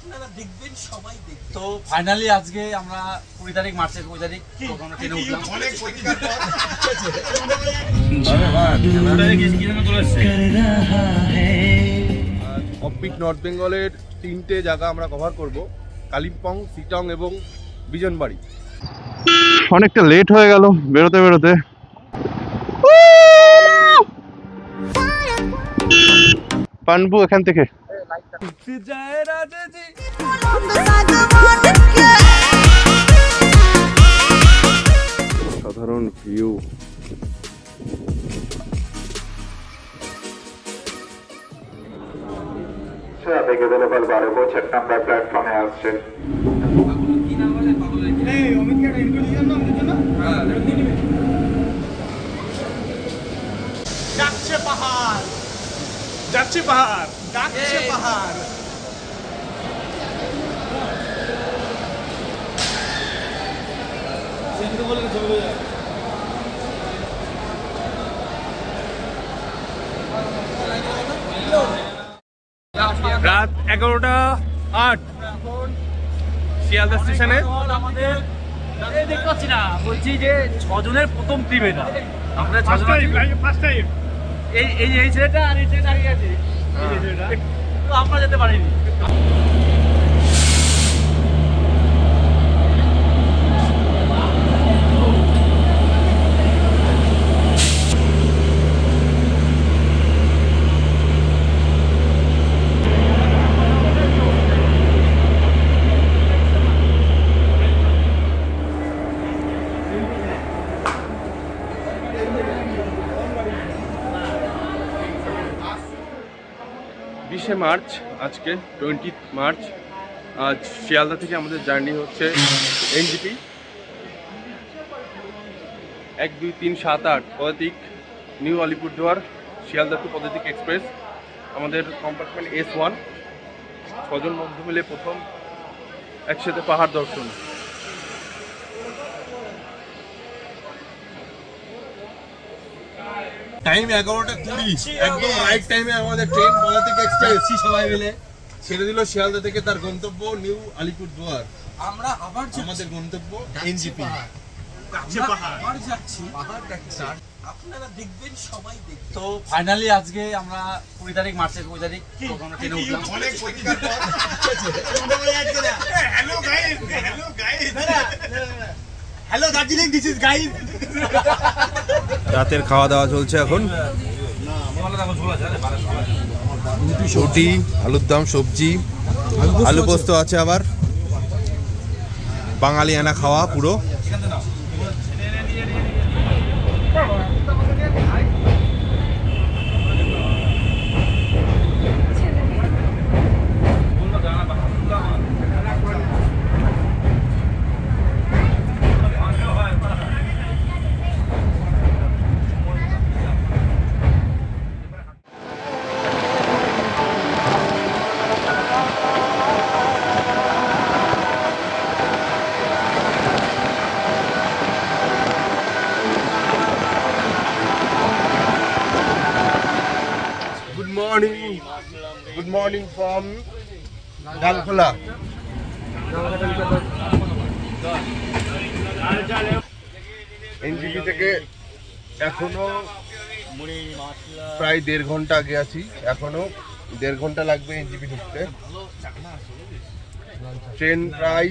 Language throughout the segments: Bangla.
আপনারা দেখবেন, সবাই দেখবেন। তো ফাইনালি আজকে আমরা 20 তারিখ, মার্চের 20 তারিখ আমরা ট্রেনে উঠলাম। অনেক প্রতীক্ষার পর অফবিট নর্থ বেঙ্গলের 3টে জায়গা আমরা কভার করব, কালিম্পং, সিটং এবং বিজনবাড়ি। অনেকটা লেট হয়ে গেল বেরোতে বেরোতে। পানবু এখান থেকে সাধারণ ভিউ। থেকে বেলোপাল 12 6 নাম্বার প্ল্যাটফর্মে আসছেন। যাচ্ছে পাহাড়, যাচ্ছে পাহাড়, যাচ্ছে পাহাড়। রাত 11:08 শিয়ালদা স্টেশনে। আমাদের দেখতে পাচ্ছি না, বলছি যে 6 জনের প্রথম ট্রিপ এটা। আমরা 6 জন ফার্স্ট টাইম এই ছেলেটা আর এই ছেলেটা আগে আছে, এই ছেলেটা তো আমরা যেতে পারিনি। মার্চ, আজকে 20 মার্চ। আজ শিয়ালদা থেকে আমাদের জার্নি হচ্ছে এনজিপি 1 2 3 7 8 পদাতিক, নিউ আলিপুরদুয়ার, শিয়ালদা টু পদাতিক এক্সপ্রেস। আমাদের কম্পার্টমেন্ট S1। 6 জন বন্ধু মিলে প্রথম একসাথে পাহাড় দর্শন। টাইম 11:20, একদম রাইট টাইমে আমাদের ট্রেন পদাতিক এক্সপ্রেস সবাই মিলে ছেড়ে দিল শিয়ালদা থেকে তার গন্তব্য নিউ আলিপুরদুয়ার। আমরা আবার আমাদের গন্তব্য এনজিপি। আবার যাচ্ছি পাহাড় যাচ্ছি, আপনারা দেখবেন, সবাই দেখবেন। তো ফাইনালি আজকে আমরা 20 তারিখ, মার্চের 20 তারিখ আমরা ট্রেনে উঠলাম। অনেক প্রতীক্ষার পর hello guys, hello guys, hello Darjeeling, this is guys. রাতের খাওয়া দাওয়া চলছে এখন। রুটি, আলুর দম, সবজি, আলু পোস্ত আছে, আবার বাঙালি আনা খাওয়া পুরো। Good morning from Dalkola. NJP থেকে এখনো প্রায় 1.5 ঘন্টা আগে আছি, এখনো 1.5 ঘন্টা লাগবে এনজিপি ঢুকতে। ট্রেন প্রায়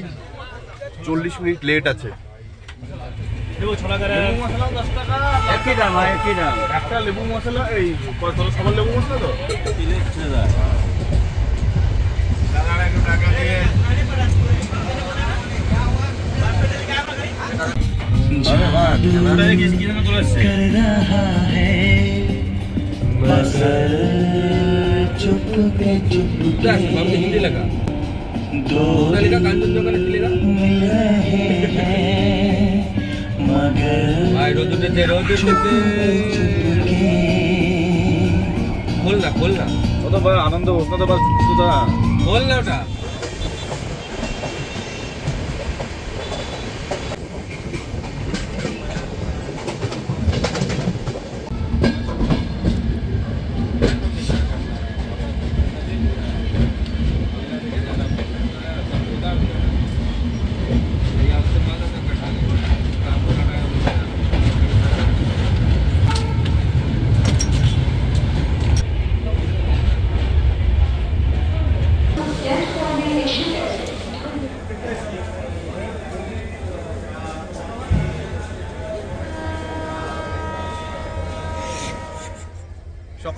40 মিনিট লেট আছে। একই দাম, একই দাম। একটা লেবু মশলা, এই সবার লেবু মশলা তো হিন্দি লেখা খোল না কত আনন্দ বসনা তো খোল না ওটা।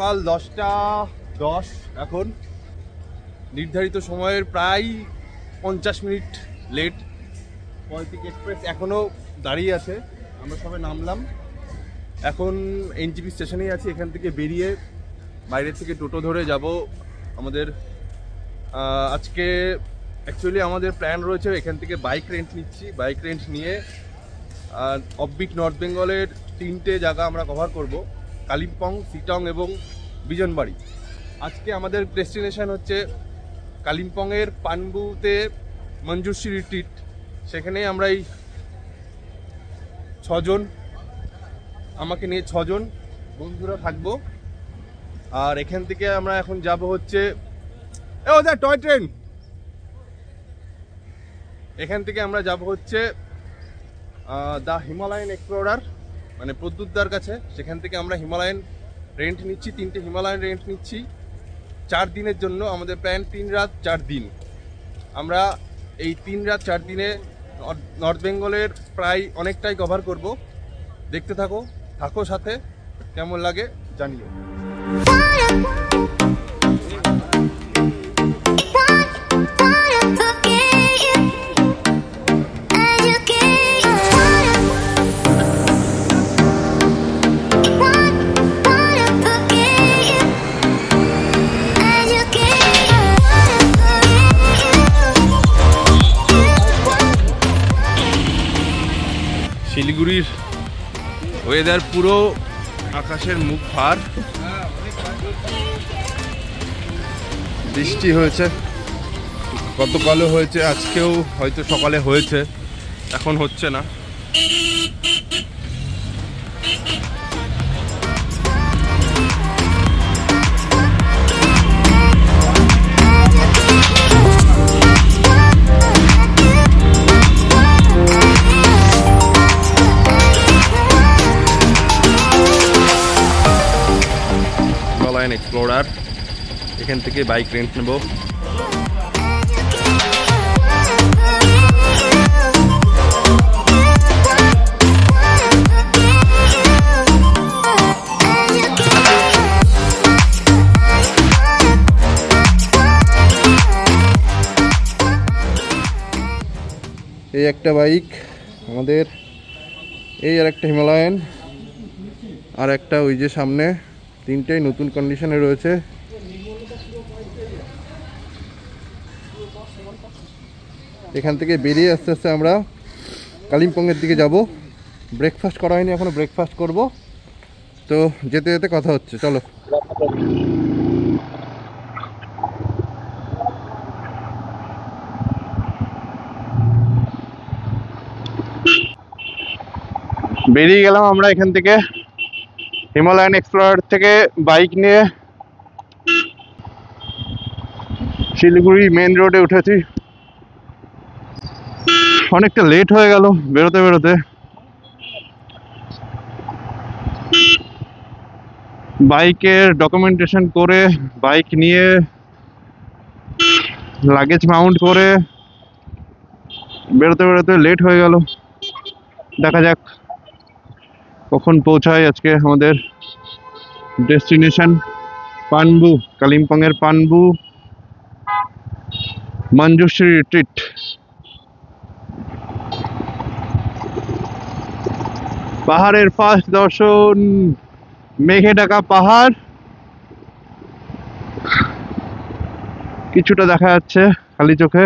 সকাল 10টা 10 এখন নির্ধারিত সময়ের প্রায় 50 মিনিট লেট। পদাতিক এক্সপ্রেস এখনও দাঁড়িয়ে আছে, আমরা সবাই নামলাম, এখন এনজিপি স্টেশনেই আছি। এখান থেকে বেরিয়ে বাইরের থেকে টোটো ধরে যাব আমাদের আজকে অ্যাকচুয়ালি আমাদের প্ল্যান রয়েছে এখান থেকে বাইক রেন্ট নিচ্ছি, বাইক রেন্ট নিয়ে অফবিট নর্থ বেঙ্গলের 3টে জায়গা আমরা কভার করব, কালিম্পং, সিটং এবং বিজনবাড়ি। আজকে আমাদের ডেস্টিনেশন হচ্ছে কালিম্পংয়ের পানবুতে মঞ্জুশ্রী রিট্রিট, সেখানে আমরা এই 6 জন, আমাকে নিয়ে 6 জন বন্ধুরা থাকবো। আর এখান থেকে আমরা এখন যাব হচ্ছে টয় ট্রেন, এখান থেকে আমরা যাব হচ্ছে দ্য হিমালয়ান এক্সপ্লোরার, মানে প্রদ্যুৎদার কাছে। সেখান থেকে আমরা হিমালয়ান রেন্ট নিচ্ছি, 3টে হিমালয়ান রেন্ট নিচ্ছি 4 দিনের জন্য। আমাদের প্ল্যান 3 রাত 4 দিন। আমরা এই 3 রাত 4 দিনে নর্থ বেঙ্গলের প্রায় অনেকটাই কভার করব। দেখতে থাকো সাথে, কেমন লাগে জানিও। শিলিগুড়ির ওয়েদার পুরো আকাশের মুখ ভার, বৃষ্টি হয়েছে, গতকালও হয়েছে, আজকেও হয়তো সকালে হয়েছে, এখন হচ্ছে না। এক্সপ্লোরার, এখান থেকে বাইক রেন্ট নেব। এই একটা বাইক আমাদের, এই আর একটা হিমালয়ান, আর একটা ওই যে সামনে, 3টেই নতুন কন্ডিশনে রয়েছে। এখান থেকে বেরিয়ে আস্তে আস্তে আমরা কালিম্পংয়ের দিকে যাব। ব্রেকফাস্ট করা হয়নি এখনো, ব্রেকফাস্ট করব, তো যেতে যেতে কথা হচ্ছে, চলো। বেরিয়ে গেলাম আমরা এখান থেকে, হিমালয়ান এক্সপ্লোরার থেকে বাইক নিয়ে শিলিগুড়ি মেন রোডে উঠেছি। অনেকটা লেট হয়ে গেল বেরোতে বেরোতে। বাইকের ডকুমেন্টেশন করে, বাইক নিয়ে লাগেজ মাউন্ট করে বেরোতে বেরোতে লেট হয়ে গেল। দেখা যাক কখন পৌঁছায় আজকে আমাদের ডেস্টিনেশন পানবু, কালিম্পংয়ের পানবু মঞ্জুশ্রী রিট্রিট। পাহাড়ের ফার্স্ট দর্শন, মেঘে ঢাকা পাহাড়, কিছুটা দেখা যাচ্ছে খালি চোখে।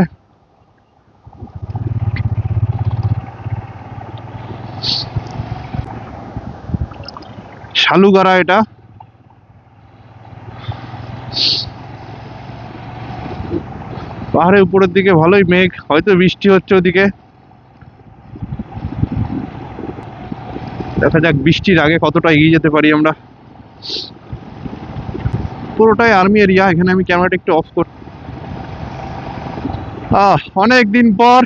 শালুগাড়া এটা, পাহাড়ের উপরের দিকে ভালোই মেঘ, হয়তো বৃষ্টি হচ্ছে ওদিকে। দেখা যাক বৃষ্টির আগে কতটা এগিয়ে যেতে পারি আমরা। পুরোটাই আর্মি এরিয়া, এখানে আমি ক্যামেরাটা একটু অফ করি। অনেক দিন পর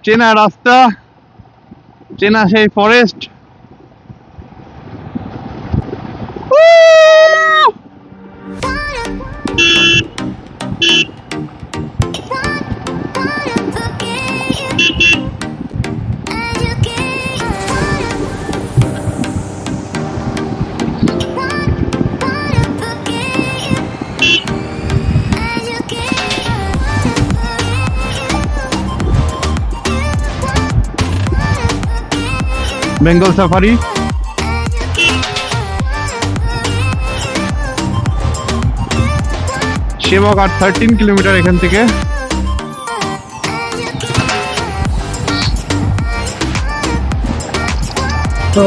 চেনা রাস্তা, চেনা সেই ফরেস্ট। বেঙ্গল সাফারি। সেবক আর 13 কিলোমিটার এখান থেকে। তো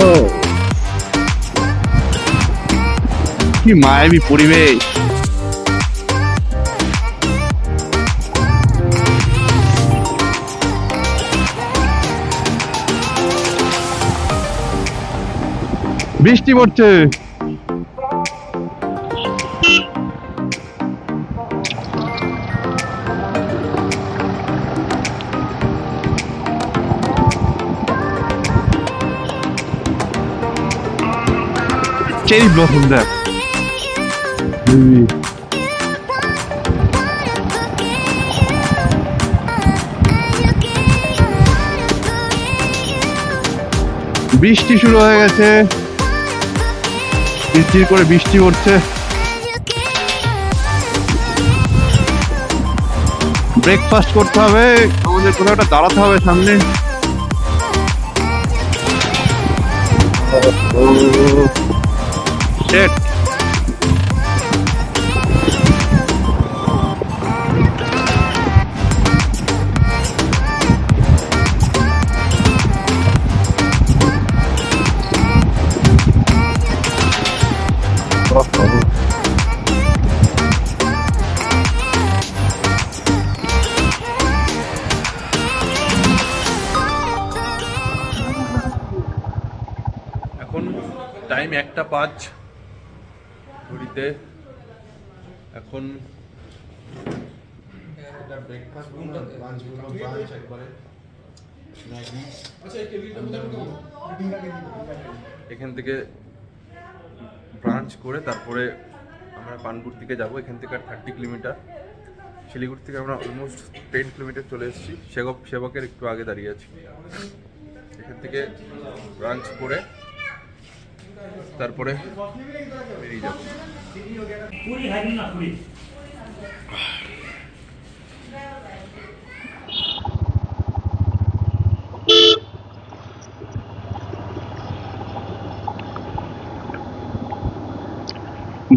কি মায়াবী পরিবেশ। বৃষ্টি পড়ছে। চেরি ব্লসম দেখ। বৃষ্টি শুরু হয়ে গেছে, বৃষ্টির করে বৃষ্টি পড়ছে। ব্রেকফাস্ট করতে হবে, আমাদের কোথাও একটা দাঁড়াতে হবে সামনে। Shit. এখন টাইম 1:05 ঘড়িতে। এখন এখান থেকে ব্রাঞ্চ করে তারপরে আমরা পানপুর দিকে যাব। এখান থেকে আর 30 কিলোমিটার। শিলিগুড়ি থেকে আমরা অলমোস্ট 10 কিলোমিটার চলে এসেছি। সেবকের একটু আগে দাঁড়িয়ে আছি। এখান থেকে ব্রাঞ্চ করে তারপরে বেরিয়ে যাব।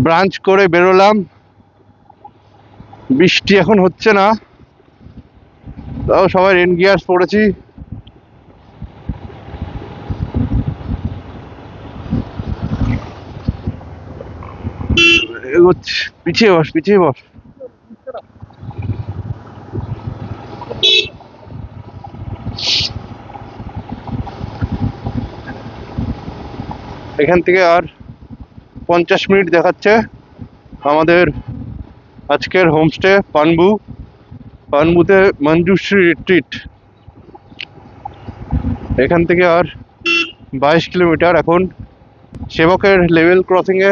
ব্রাঞ্চ করে বেরোলাম। বৃষ্টি এখন হচ্ছে না, তাও সবাই রেন গিয়ার্স পড়েছি। পিছিয়ে বস, পিছিয়ে বস। এখান থেকে আর 50 মিনিট দেখাচ্ছে আমাদের আজকের হোমস্টে পানবুতে মঞ্জুশ্রী রিট্রিট। এখান থেকে আর 22 কিলোমিটার। এখন সেবকের লেভেল ক্রসিংয়ে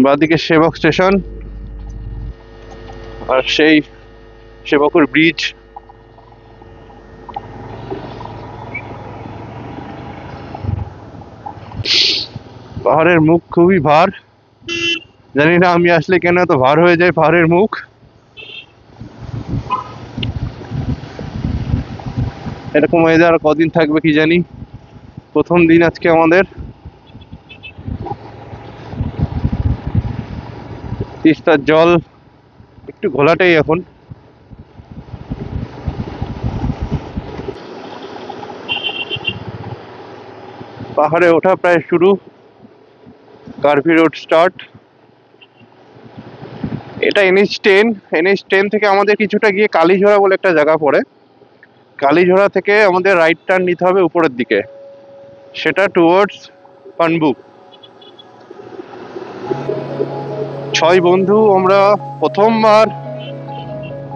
বাদিকে সেবক স্টেশন আর সেই সেবকের ব্রিজ। পাহাড়ের মুখ খুবই ভার, জানি না আমি আসলে কেন এত ভার হয়ে যায় পাহাড়ের মুখ। এরকম ওয়েদার কদিন থাকবে কি জানি। প্রথম দিন আজকে আমাদের। তিস্তার জল একটু ঘোলাটাই এখন। পাহাড়ে ওঠা প্রায় শুরু, কার্ভি রোড স্টার্ট। এটা NH10 থেকে আমাদের কিছুটা গিয়ে কালীঝোড়া বলে একটা জায়গা পড়ে। কালীঝোড়া থেকে আমাদের রাইট টার্ন নিতে হবে উপরের দিকে, সেটা টুয়ার্ডস পানবু। 6 বন্ধু আমরা প্রথমবার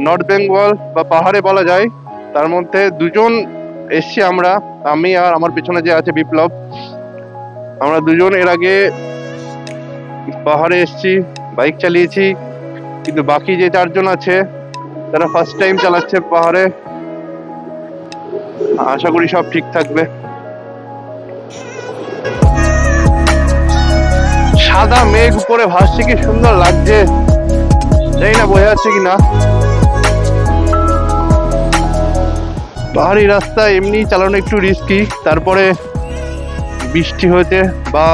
নর্থ বেঙ্গল বা পাহাড়ে বলা যায়। তার মধ্যে 2 জন এসছি আমরা, আমি আর আমার পেছনে যে আছে বিপ্লব। আমরা 2 জন এর আগে পাহাড়ে এসছি, বাইক চালিয়েছি, কিন্তু বাকি যে 4 জন আছে তারা ফার্স্ট টাইম চালাচ্ছে পাহাড়ে। আশা করি সব ঠিক থাকবে। সাদা মেঘ উপরে ভাসছে, কি সুন্দর লাগছে, জানি না বোঝা যাচ্ছে কিনা। পাহাড়ি রাস্তা এমনি চালানো একটু রিস্কি, তারপরে বৃষ্টি হয়েছে বা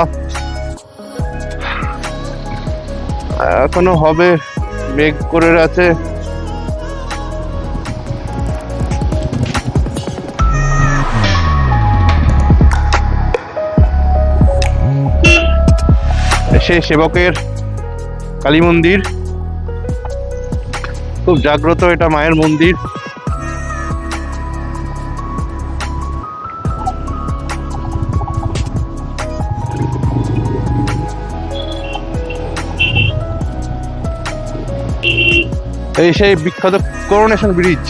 এখনো হবে, মেঘ করে আছে। সে সেবকের কালী মন্দির, খুব জাগ্রত এটা মায়ের মন্দির। এই সেই বিখ্যাত করোনেশন ব্রিজ।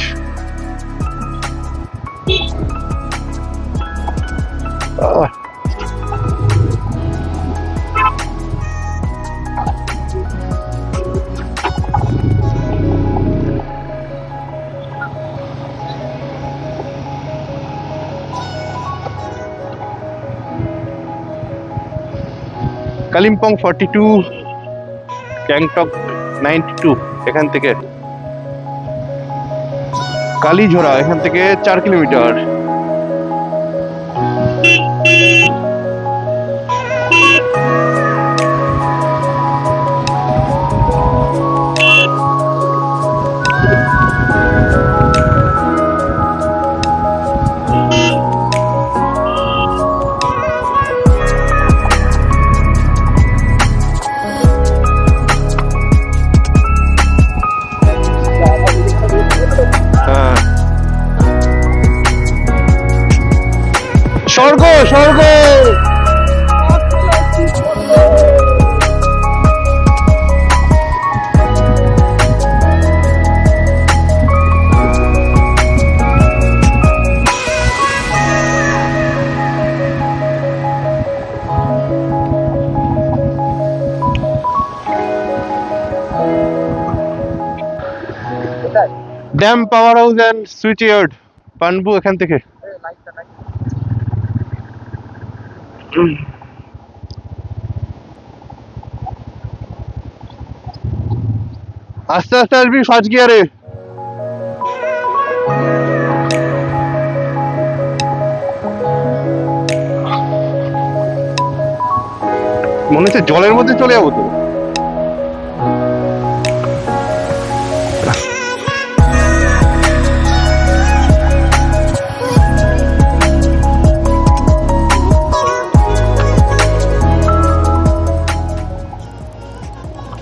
কালিম্পং 42, গ্যাংটক 92, এখান থেকে কালীঝোড়া এখান থেকে 4 কিলোমিটার। স্বর্গ স্বর্গ dam, power house and switch yard, পানবু এখান থেকে। আস্তে আস্তে আসবি ফার্স্ট গিয়ারে। মনে হচ্ছে জলের মধ্যে চলে যাবো তো।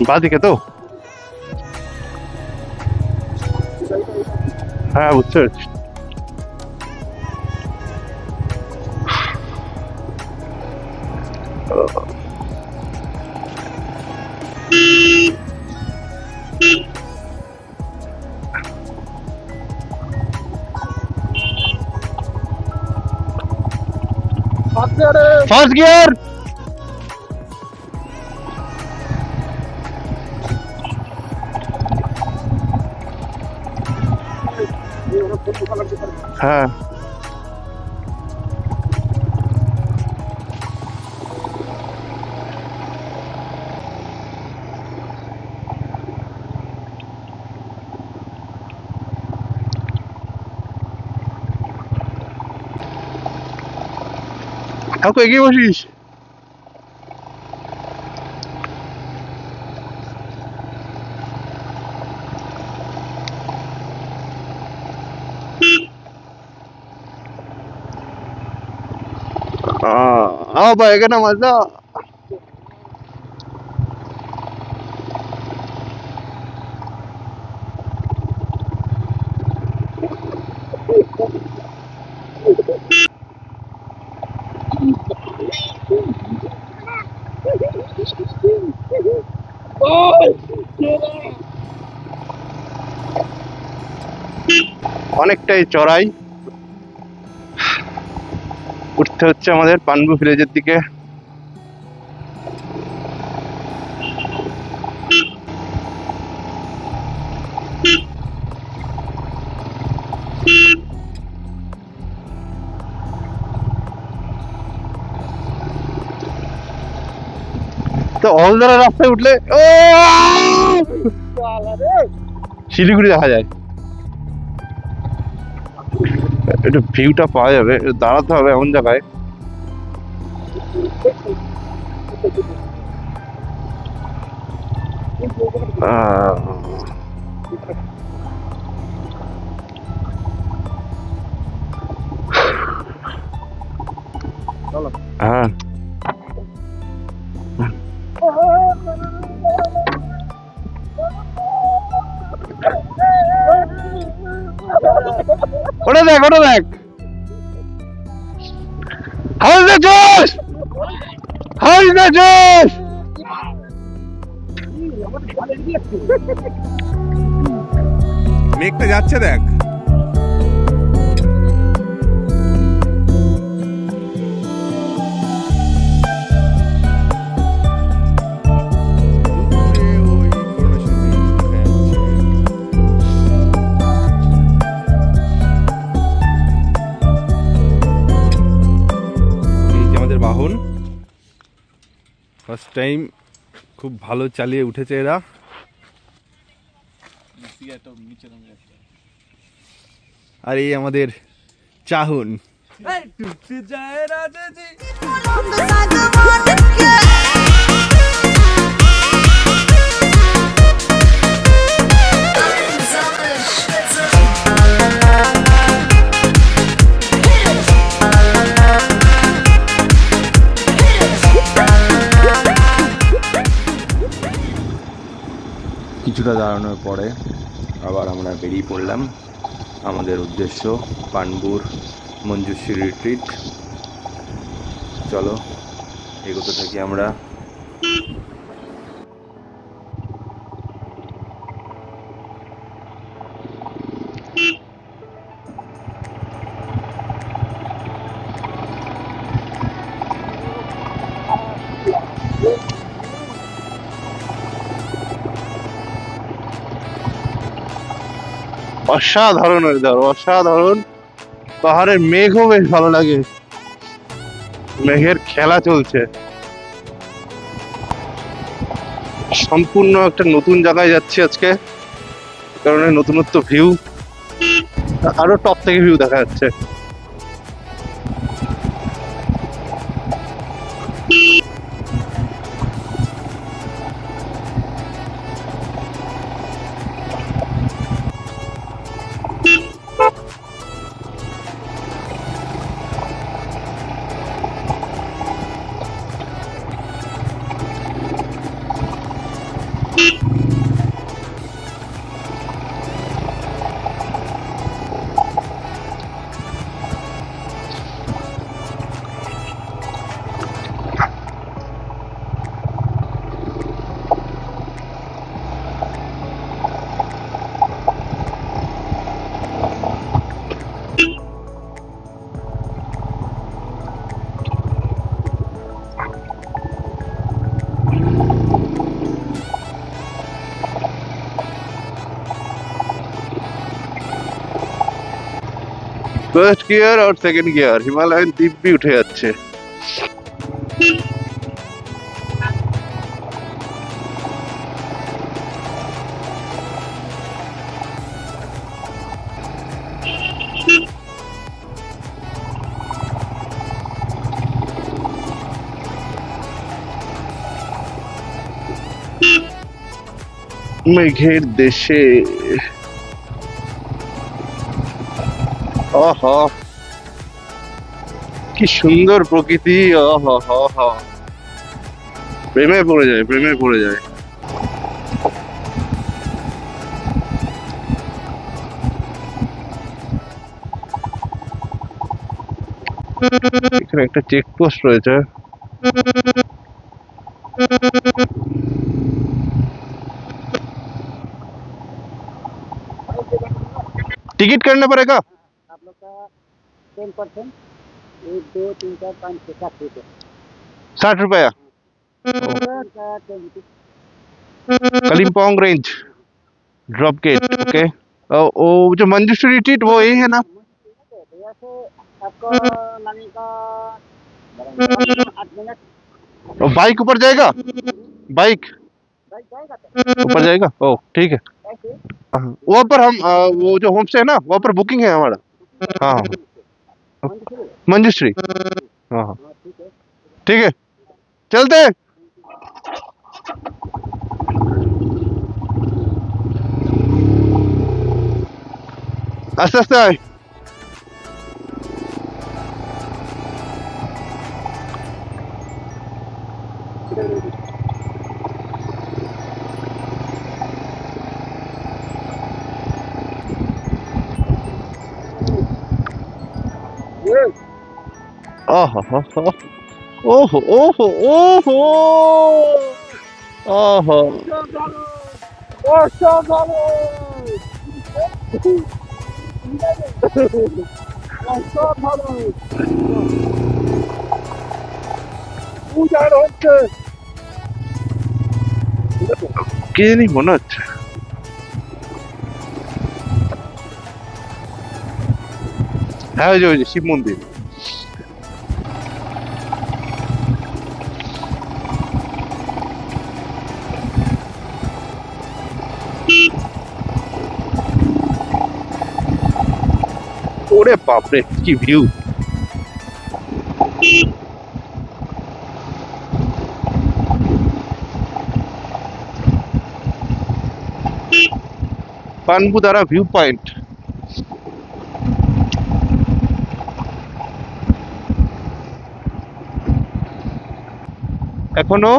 বাদিকে তো, হ্যাঁ বুঝতে পারছি। First gear. হ্যাঁ কাকু এগিয়ে বসিস। आएगा ना मजा। অনেকটাই চড়াই, উঠতে হচ্ছে আমাদের পানবু ভিলেজের দিকে। তো অলদারা রাস্তায় উঠলে ও শিলিগুড়ি দেখা যায়। একটু ভিউটা পাওয়া যাবে, দাঁড়াতে হবে এমন জায়গায়। হ্যাঁ ওটা দেখ, ওটা দেখ, হাউস দ্য জোশ, হাউস দ্য জোশ। মেঘটা যাচ্ছে দেখ। বাহন ফার্স্ট টাইম খুব ভালো চালিয়ে উঠেছে এরা। আর এই আমাদের চাহুন। কিছুটা দাঁড়ানোর পরে আবার আমরা বেরিয়ে পড়লাম। আমাদের উদ্দেশ্য পানপুর মঞ্জুশ্রী রিট্রিট। চলো এগোতে থাকি আমরা। অসাধারণ ওয়েদার, অসাধারণ। পাহাড়ের মেঘও বেশ ভালো লাগে, মেঘের খেলা চলছে। সম্পূর্ণ একটা নতুন জায়গায় যাচ্ছি আজকে, কারণ নতুনত্ব ভিউ, আরো টপ থেকে ভিউ দেখা যাচ্ছে। ফার্স্ট গিয়ার আর সেকেন্ড গিয়ার, হিমালয়ান দিব্যি উঠে যাচ্ছে। মেঘের দেশে আহা কি সুন্দর প্রকৃতি, আহা প্রেমে পড়ে যায়, প্রেমে পড়ে যায়। এখানে একটা চেকপোস্ট রয়েছে। टिकट करना पड़ेगा आप लोग का 10%, 1, 2, 3, 4, 5, 6, 7 रुपये, 60 रुपया। Kalimpong range drop gate. Okay, वो जो मंजूश्री रिट्रीट वो यही है ना? यहाँ से आपको लाने का 8 मिनट। बाइक ऊपर जाएगा? बाइक बाइक जाएगा तो ऊपर जाएगा? ओ ठीक है। ऐसे हाँ, वहाँ पर हम वो जो होम स्टे है ना वहाँ पर बुकिंग है हमारा। हाँ हाँ मंदिर मंजूश्री। हाँ हाँ हाँ ठीक है ठीक है चलते हैं। आस्ते आस्ते आए। ये आहा हा हा ओहो ओहो ओहो आहा কে জানি মনে হচ্ছে। হ্যাঁ ওই যে শিব মন্দির। ওরে বাপরে কি ভিউ। পানবুদারা view point. এখনো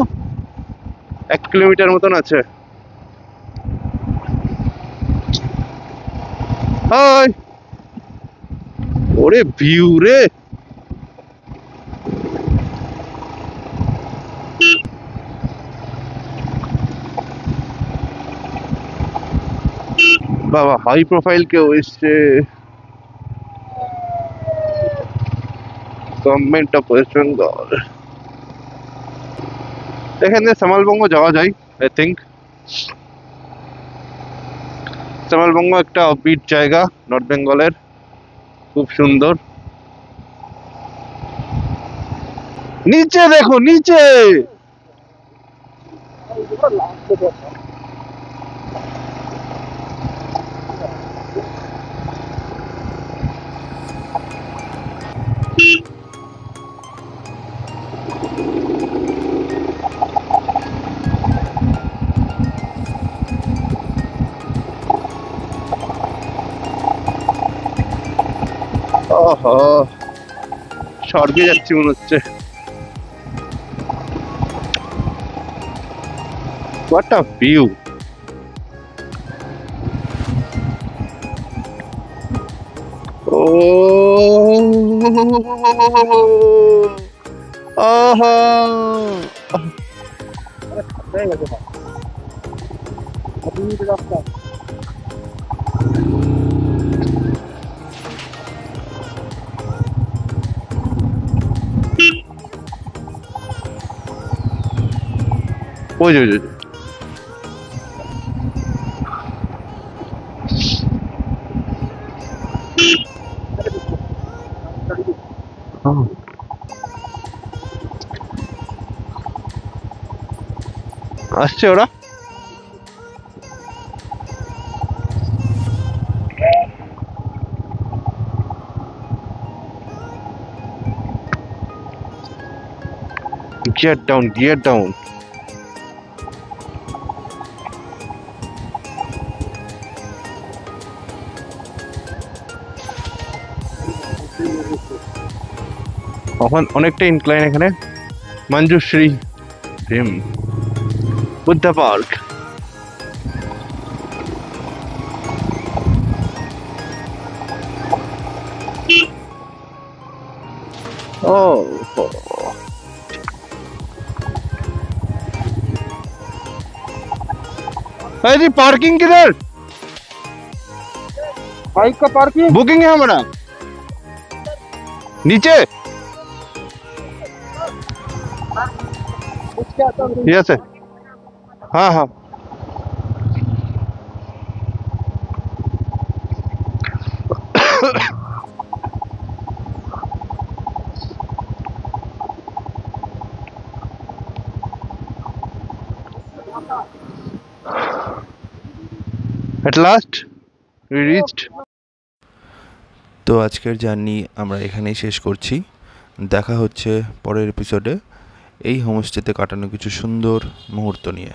1 কিলোমিটার মতন আছে। হাই ওরে ভিউ রে। বাবা হাই প্রোফাইল কেউ এসছে। Government of West Bengal. এখানে শ্যামলবঙ্গ যাওয়া যায় আই থিঙ্ক। শ্যামলবঙ্গ একটা অফবিট জায়গা নর্থ বেঙ্গলের, খুব সুন্দর। নিচে দেখো নিচে। আহা স্বর্গে যাচ্ছি মনে হচ্ছে। What a view! Oh, aha! अभी रास्ता ওই যে আসছে ওরা। Gear down, gear down. অনেকটা ইনক্লাইন এখানে। মঞ্জুশ্রী ভীম বুদ্ধা পার্ক। ও जी पार्किंग किधर? बाइक का पार्किंग बुकिंग है हमारा नीचे। यस है हाँ हाँ At last, we reached. তো আজকের জার্নি আমরা এখানেই শেষ করছি। দেখা হচ্ছে পরের এপিসোডে এই হোমস্টেতে কাটানো কিছু সুন্দর মুহূর্ত নিয়ে।